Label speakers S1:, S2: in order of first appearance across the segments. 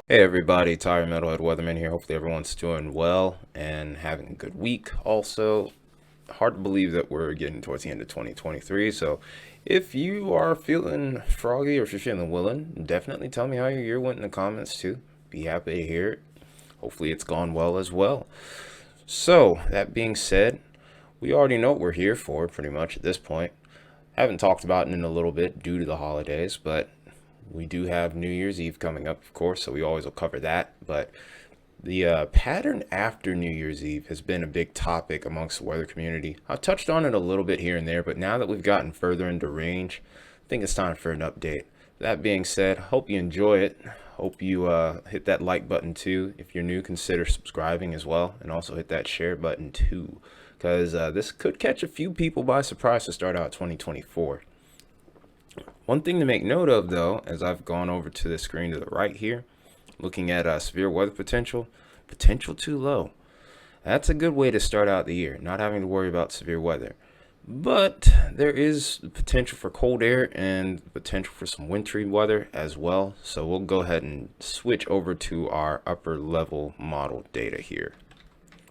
S1: Hey everybody, Tyre Metalhead Weatherman here. Hopefully everyone's doing well and having a good week. Also, hard to believe that we're getting towards the end of 2023. So, if you are feeling froggy or if you're feeling willing, definitely tell me how your year went in the comments too. Be happy to hear it. Hopefully it's gone well as well. So, that being said, we already know what we're here for pretty much at this point. Haven't talked about it in a little bit due to the holidays, but we do have New Year's Eve coming up, of course, so we always will cover that. But the pattern after New Year's Eve has been a big topic amongst the weather community. I've touched on it a little bit here and there, but now that we've gotten further into range, I think it's time for an update. That being said, hope you enjoy it. Hope you hit that like button too. If you're new, consider subscribing as well, and also hit that share button too, because this could catch a few people by surprise to start out 2024. One thing to make note of, though, as I've gone over to the screen to the right here, looking at severe weather potential, potential too low. That's a good way to start out the year, not having to worry about severe weather. But there is potential for cold air and potential for some wintry weather as well. So we'll go ahead and switch over to our upper level model data here.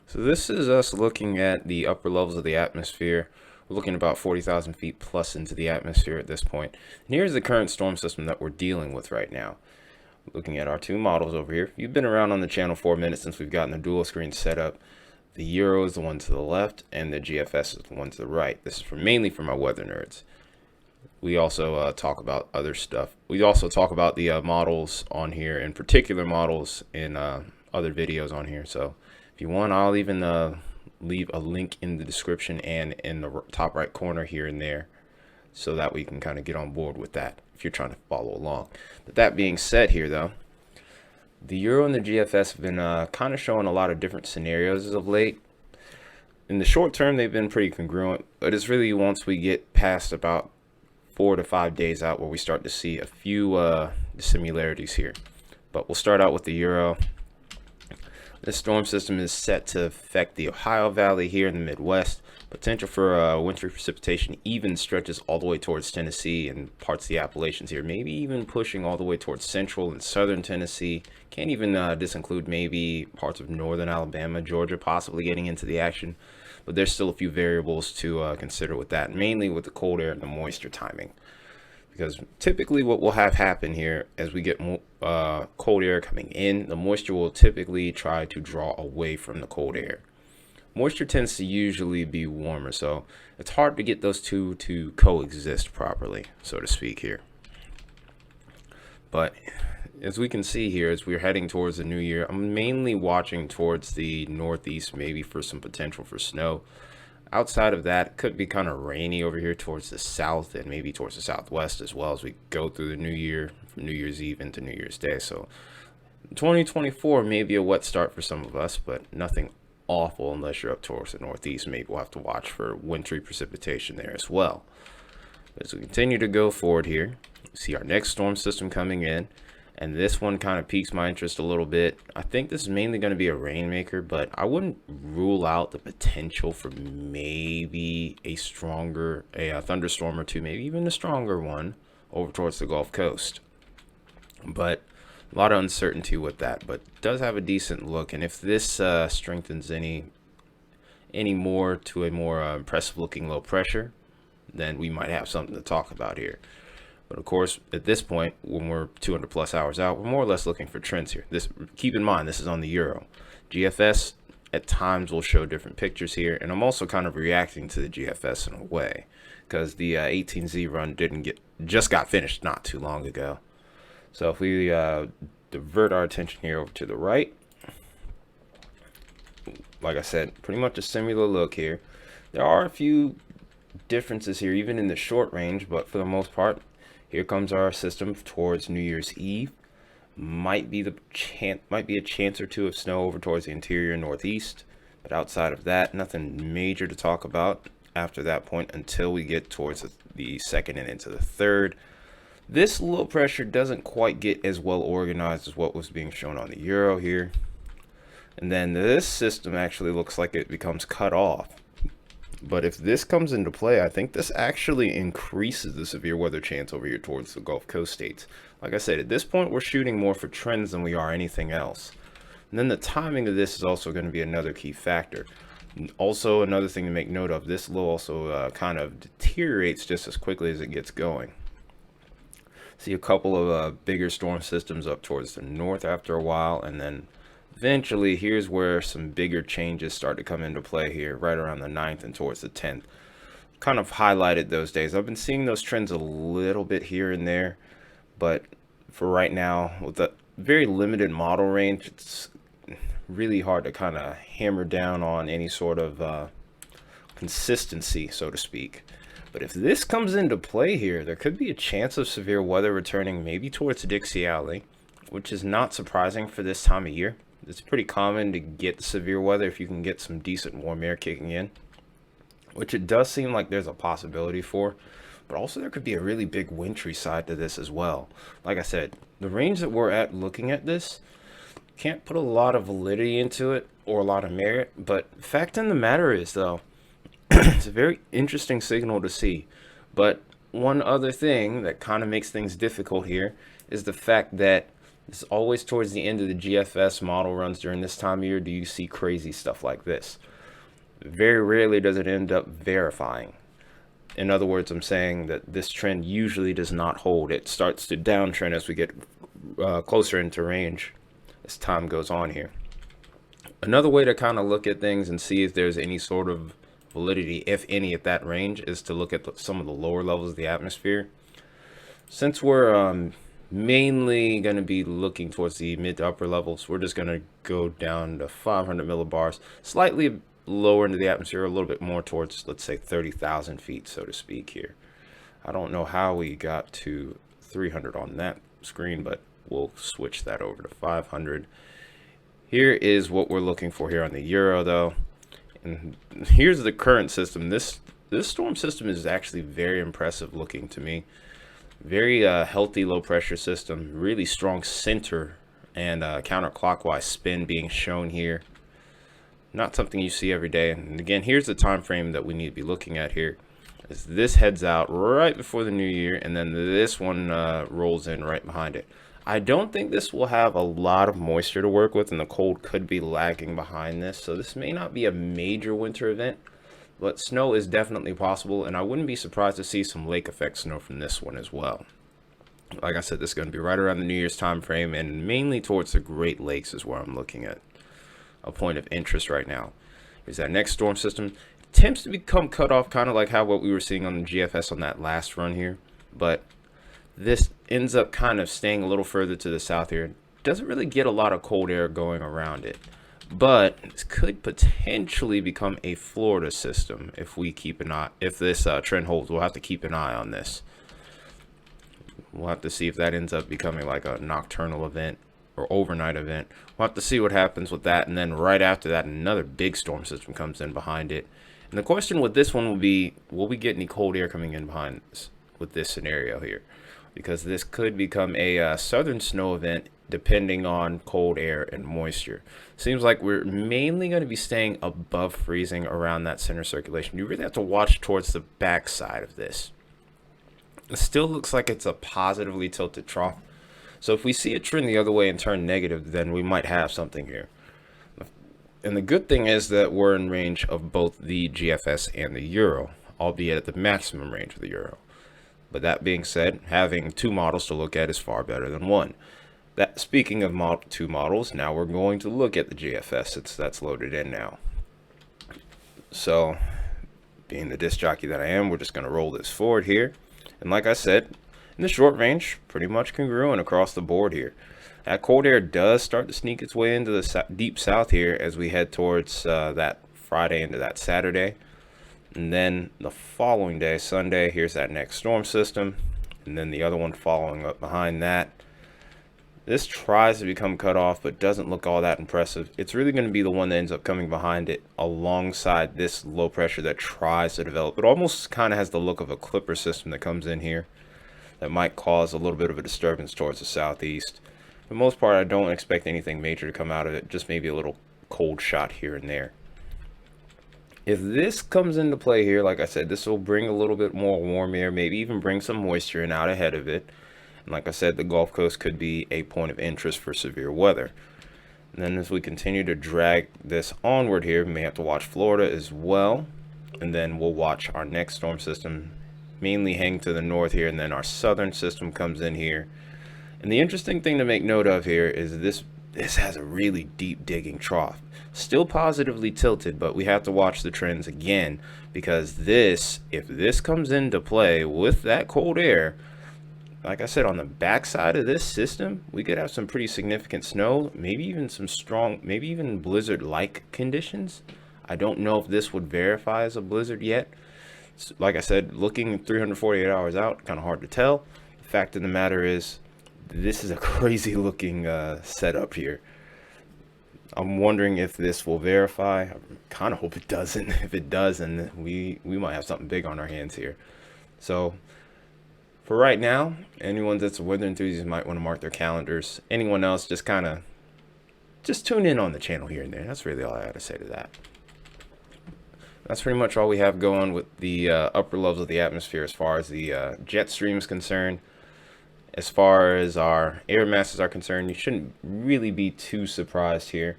S1: So this is us looking at the upper levels of the atmosphere. We're looking about 40,000 feet plus into the atmosphere at this point. And here's the current storm system that we're dealing with right now. Looking at our two models over here. You've been around on the channel for a minute since we've gotten the dual screen set up. The Euro is the one to the left and the GFS is the one to the right. This is mainly for my weather nerds. We also talk about other stuff. We also talk about the models on here, in particular models in other videos on here. So if you want, I'll even leave a link in the description and in the top right corner here and there, so that we can kind of get on board with that if you're trying to follow along. But that being said here, though, the Euro and the GFS have been kind of showing a lot of different scenarios as of late. In the short term, they've been pretty congruent, but it's really once we get past about 4 to 5 days out where we start to see a few similarities here. But we'll start out with the Euro. This storm system is set to affect the Ohio Valley here in the Midwest. Potential for wintry precipitation even stretches all the way towards Tennessee and parts of the Appalachians here, maybe even pushing all the way towards central and southern Tennessee. Can't even disinclude maybe parts of northern Alabama, Georgia, possibly getting into the action. But there's still a few variables to consider with that, mainly with the cold air and the moisture timing. Because typically what will have happen here as we get cold air coming in, the moisture will typically try to draw away from the cold air. Moisture tends to usually be warmer, so it's hard to get those two to coexist properly, so to speak here. But as we can see here, as we're heading towards the new year, I'm mainly watching towards the northeast, maybe for some potential for snow. Outside of that, it could be kind of rainy over here towards the south and maybe towards the southwest as well as we go through the new year, from New Year's Eve into New Year's Day. So 2024 may be a wet start for some of us, but nothing awful unless you're up towards the northeast. Maybe we'll have to watch for wintry precipitation there as well. As we continue to go forward here, we see our next storm system coming in. And this one kind of piques my interest a little bit. I think this is mainly going to be a rainmaker, but I wouldn't rule out the potential for maybe a thunderstorm or two, maybe even a stronger one over towards the Gulf Coast. But a lot of uncertainty with that, but does have a decent look. And if this strengthens any more to a more impressive looking low pressure, then we might have something to talk about here. But of course, at this point, when we're 200 plus hours out, we're more or less looking for trends here. Keep in mind, this is on the Euro. GFS at times will show different pictures here, and I'm also kind of reacting to the GFS in a way, because the 18Z run just got finished not too long ago. So if we divert our attention here over to the right, like I said, pretty much a similar look here. There are a few differences here, even in the short range, but for the most part, here comes our system towards New Year's Eve. Might be a chance or two of snow over towards the interior northeast, but outside of that, nothing major to talk about after that point until we get towards the second and into the third. This low pressure doesn't quite get as well organized as what was being shown on the Euro here. And then this system actually looks like it becomes cut off But if this comes into play, I think this actually increases the severe weather chance over here towards the Gulf Coast states. Like I said, at this point, we're shooting more for trends than we are anything else. And then the timing of this is also going to be another key factor. Also, another thing to make note of, this low also kind of deteriorates just as quickly as it gets going. See a couple of bigger storm systems up towards the north after a while, and then eventually here's where some bigger changes start to come into play here, right around the 9th and towards the 10th. Kind of highlighted those days. I've been seeing those trends a little bit here and there, but for right now, with a very limited model range, it's really hard to kind of hammer down on any sort of consistency, so to speak. But if this comes into play here, there could be a chance of severe weather returning maybe towards Dixie Alley, which is not surprising for this time of year. It's pretty common to get severe weather if you can get some decent warm air kicking in, which it does seem like there's a possibility for. But also there could be a really big wintry side to this as well. Like I said, the range that we're at looking at this, can't put a lot of validity into it or a lot of merit, but fact in the matter is though, it's a very interesting signal to see. But one other thing that kind of makes things difficult here is the fact that it's always towards the end of the GFS model runs during this time of year do you see crazy stuff like this. Very rarely does it end up verifying. In other words, I'm saying that this trend usually does not hold. It starts to downtrend as we get closer into range as time goes on here. Another way to kind of look at things and see if there's any sort of validity, if any, at that range is to look at some of the lower levels of the atmosphere. Since we're mainly going to be looking towards the mid to upper levels, we're just going to go down to 500 millibars, slightly lower into the atmosphere, a little bit more towards, let's say, 30,000 feet, so to speak here. I don't know how we got to 300 on that screen, but we'll switch that over to 500. Here is what we're looking for here on the Euro, though. And here's the current system. This storm system is actually very impressive looking to me. Very healthy low pressure system, really strong center and counterclockwise spin being shown here. Not something you see every day. And again, here's the time frame that we need to be looking at here. As this heads out right before the new year, and then this one rolls in right behind it. I don't think this will have a lot of moisture to work with, and the cold could be lagging behind this. So this may not be a major winter event, but snow is definitely possible, and I wouldn't be surprised to see some lake effect snow from this one as well. Like I said, this is going to be right around the New Year's time frame, and mainly towards the Great Lakes is where I'm looking at a point of interest right now. Is that next storm system attempts to become cut off, kind of like how what we were seeing on the GFS on that last run here, but this ends up kind of staying a little further to the south here. Doesn't really get a lot of cold air going around it, but this could potentially become a Florida system if we keep an eye. If this trend holds, we'll have to keep an eye on this. We'll have to see if that ends up becoming like a nocturnal event or overnight event. We'll have to see what happens with that, and then right after that, another big storm system comes in behind it. And the question with this one will be, will we get any cold air coming in behind this with this scenario here? Because this could become a southern snow event depending on cold air and moisture. Seems like we're mainly going to be staying above freezing around that center circulation. You really have to watch towards the back side of this. It still looks like it's a positively tilted trough. So if we see it trend the other way and turn negative, then we might have something here. And the good thing is that we're in range of both the GFS and the Euro, albeit at the maximum range of the Euro. But that being said, having two models to look at is far better than one. That speaking of two models, now we're going to look at the GFS since that's loaded in now. So, being the disc jockey that I am, we're just going to roll this forward here. And like I said, in the short range, pretty much congruent across the board here. That cold air does start to sneak its way into the deep south here as we head towards that Friday into that Saturday. And then the following day, Sunday, here's that next storm system. And then the other one following up behind that. This tries to become cut off, but doesn't look all that impressive. It's really going to be the one that ends up coming behind it alongside this low pressure that tries to develop. It almost kind of has the look of a clipper system that comes in here that might cause a little bit of a disturbance towards the southeast. For the most part, I don't expect anything major to come out of it, just maybe a little cold shot here and there. If this comes into play here, like I said, this will bring a little bit more warm air, maybe even bring some moisture in out ahead of it. And like I said, the Gulf Coast could be a point of interest for severe weather. And then as we continue to drag this onward here, we may have to watch Florida as well. And then we'll watch our next storm system mainly hang to the north here, and then our southern system comes in here. And the interesting thing to make note of here is this has a really deep digging trough. Still positively tilted, but we have to watch the trends again, because if this comes into play with that cold air, like I said, on the backside of this system, we could have some pretty significant snow, maybe even some strong, maybe even blizzard-like conditions. I don't know if this would verify as a blizzard yet. Like I said, looking 348 hours out, kind of hard to tell. The fact of the matter is, this is a crazy looking setup here. I'm wondering if this will verify. I kind of hope it doesn't. If it does, then we might have something big on our hands here. So for right now, anyone that's a weather enthusiast might want to mark their calendars. Anyone else, just tune in on the channel here and there. That's really all I got to say to that. That's pretty much all we have going with the upper levels of the atmosphere as far as the jet stream is concerned. As far as our air masses are concerned, you shouldn't really be too surprised here.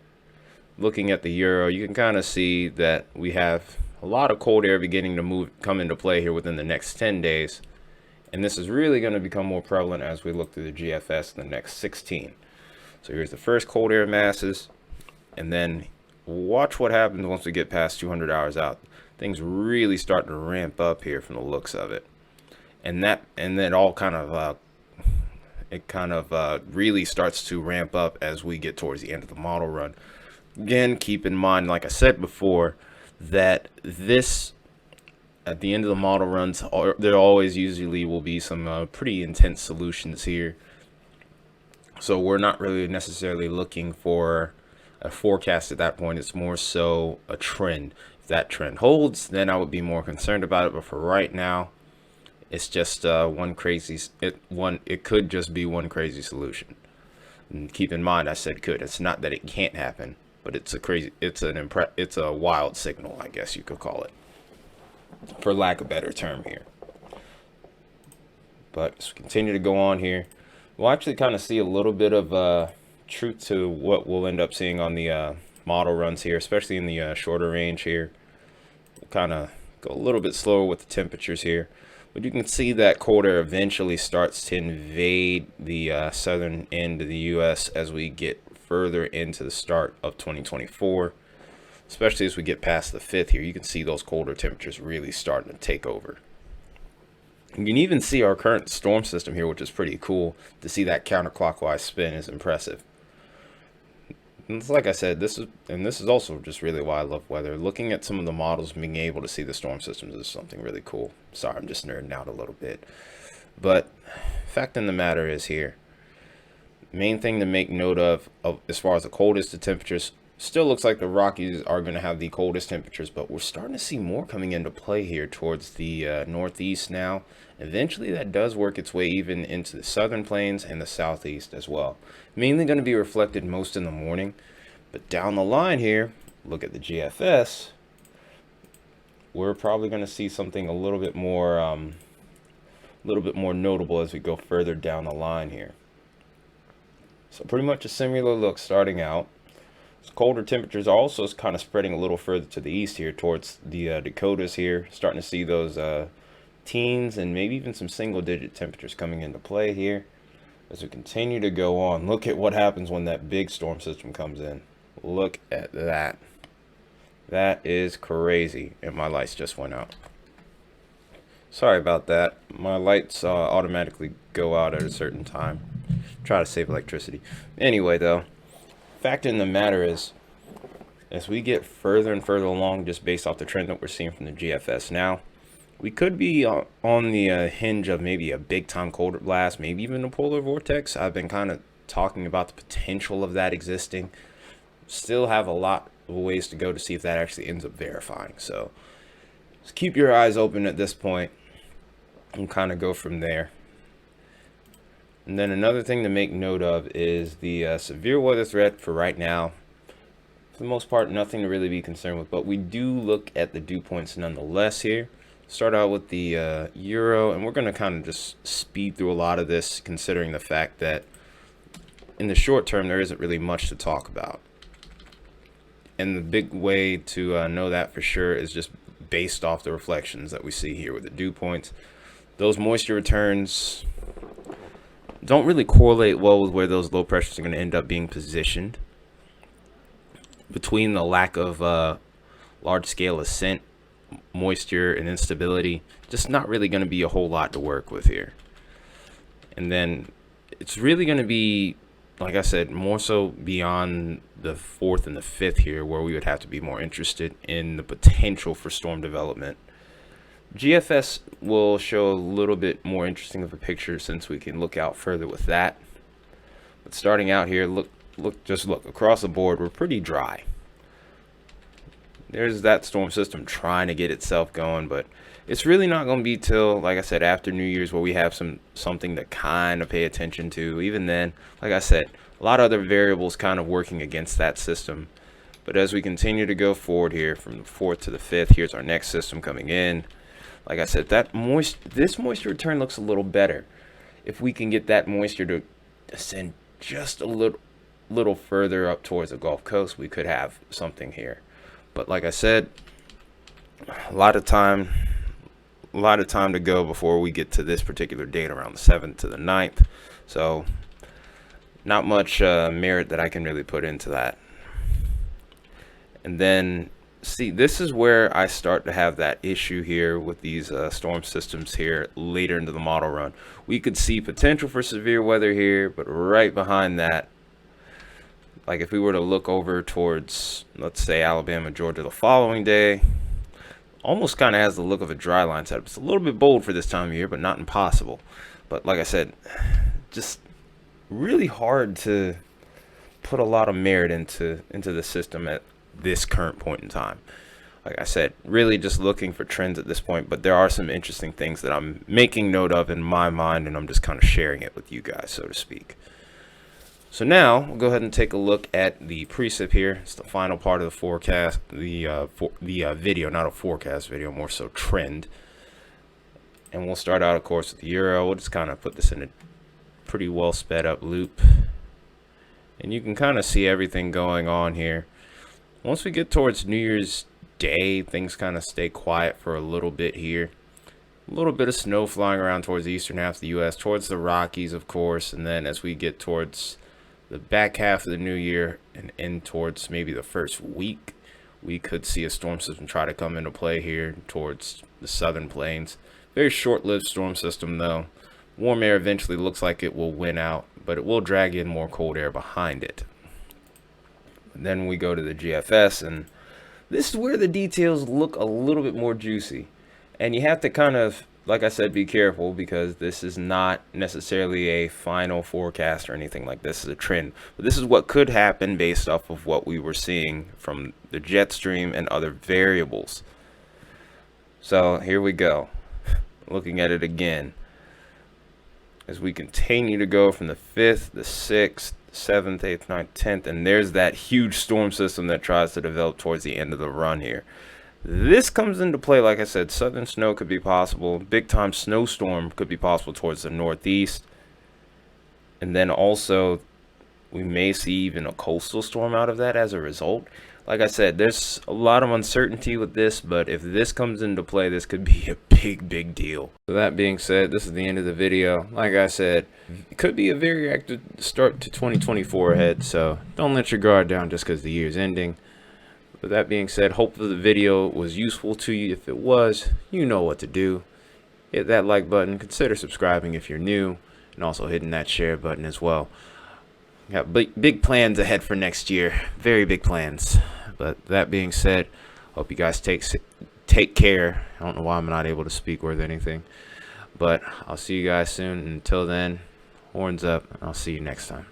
S1: Looking at the Euro, you can kind of see that we have a lot of cold air beginning to come into play here within the next 10 days. And this is really going to become more prevalent as we look through the GFS in the next 16. So here's the first cold air masses, and then watch what happens once we get past 200 hours out. Things really start to ramp up here from the looks of it. And then all kind of really starts to ramp up as we get towards the end of the model run. Again, keep in mind, like I said before, that this at the end of the model runs, there always usually will be some pretty intense solutions here. So we're not really necessarily looking for a forecast at that point. It's more so a trend. If that trend holds, then I would be more concerned about it. But for right now, it's just it could just be one crazy solution. And keep in mind, I said could. It's not that it can't happen, but it's a wild signal, I guess you could call it, for lack of a better term here. But let's continue to go on here. We'll actually kind of see a little bit of truth to what we'll end up seeing on the model runs here, especially in the shorter range here. We'll kind of go a little bit slower with the temperatures here. But you can see that cold air eventually starts to invade the southern end of the U.S. as we get further into the start of 2024. Especially as we get past the 5th here, you can see those colder temperatures really starting to take over. You can even see our current storm system here, which is pretty cool. To see that counterclockwise spin is impressive. And it's like I said, this is also just really why I love weather. Looking at some of the models, being able to see the storm systems is something really cool. Sorry, I'm just nerding out a little bit. But fact in the matter is here, main thing to make note of as far as the coldest the temperatures, still looks like the Rockies are going to have the coldest temperatures, but we're starting to see more coming into play here towards the northeast now. Eventually that does work its way even into the southern plains and the southeast as well. Mainly going to be reflected most in the morning, but down the line here, look at the GFS, we're probably going to see something a little bit more notable as we go further down the line here. So pretty much a similar look starting out. Colder temperatures are also kind of spreading a little further to the east here towards the Dakotas here. Starting to see those teens and maybe even some single-digit temperatures coming into play here. As we continue to go on, look at what happens when that big storm system comes in. Look at that. That is crazy. And my lights just went out. Sorry about that. My lights automatically go out at a certain time. Try to save electricity. Anyway, though, fact in the matter is, as we get further and further along, just based off the trend that we're seeing from the GFS now, we could be on the hinge of maybe a big time colder blast, maybe even a polar vortex. I've been kind of talking about the potential of that existing. Still have a lot of ways to go to see if that actually ends up verifying. So just keep your eyes open at this point and kind of go from there. And then another thing to make note of is the severe weather threat for right now. for the most part, nothing to really be concerned with, but we do look at the dew points nonetheless here. Start out with the euro, and we're going to kind of just speed through a lot of this, considering the fact that in the short term there isn't really much to talk about. And the big way to know that for sure is just based off the reflections that we see here with the dew points. Those moisture returns don't really correlate well with where those low pressures are going to end up being positioned. Between the lack of large-scale ascent, moisture, and instability, just not really going to be a whole lot to work with here. And then it's really going to be, like I said, more so beyond the 4th and the 5th here, where we would have to be more interested in the potential for storm development. GFS will show a little bit more interesting of a picture since we can look out further with that. But starting out here, look across the board, we're pretty dry. There's that storm system trying to get itself going, but it's really not going to be till, like I said, after New Year's where we have something to kind of pay attention to. Even then, like I said, a lot of other variables kind of working against that system. But as we continue to go forward here from the 4th to the 5th, here's our next system coming in. Like I said, this moisture return looks a little better. If we can get that moisture to ascend just a little further up towards the Gulf Coast, we could have something here. But like I said, a lot of time to go before we get to this particular date around the 7th to the 9th. So not much merit that I can really put into that. And then see, this is where I start to have that issue here with these storm systems here later into the model run. We could see potential for severe weather here, but right behind that, like if we were to look over towards, let's say, Alabama, Georgia the following day, almost kind of has the look of a dry line setup. It's a little bit bold for this time of year, but not impossible. But like I said, just really hard to put a lot of merit into the system at this current point in time. Like I said, really just looking for trends at this point, but there are some interesting things that I'm making note of in my mind, and I'm just kind of sharing it with you guys, so to speak. So now we'll go ahead and take a look at the precip here. It's the final part of the forecast, the video, not a forecast video, more so trend. And we'll start out, of course, with the euro. We'll just kind of put this in a pretty well sped up loop, and you can kind of see everything going on here. Once we get towards New Year's Day, things kind of stay quiet for a little bit here. A little bit of snow flying around towards the eastern half of the U.S., towards the Rockies, of course, and then as we get towards the back half of the new year and in towards maybe the first week, we could see a storm system try to come into play here towards the southern plains. Very short-lived storm system, though. Warm air eventually looks like it will win out, but it will drag in more cold air behind it. Then we go to the GFS, and this is where the details look a little bit more juicy. And you have to kind of, like I said, be careful, because this is not necessarily a final forecast or anything like this. Is a trend. But this is what could happen based off of what we were seeing from the jet stream and other variables. So here we go. Looking at it again. As we continue to go from the 5th, the 6th, 7th, 8th, 9th, 10th, and there's that huge storm system that tries to develop towards the end of the run here. This comes into play, like I said, southern snow could be possible. Big time snowstorm could be possible towards the northeast. And then also we may see even a coastal storm out of that as a result. Like I said, there's a lot of uncertainty with this, but if this comes into play, this could be a big deal. So that being said, this is the end of the video. Like I said, it could be a very active start to 2024 ahead, so don't let your guard down just because the year's ending. With that being said, hopefully the video was useful to you. If it was, you know what to do. Hit that like button, consider subscribing if you're new, and also hitting that share button as well. Got big plans ahead for next year, very big plans. But that being said, hope you guys take care. I don't know why I'm not able to speak worth anything, but I'll see you guys soon. Until then, horns up, and I'll see you next time.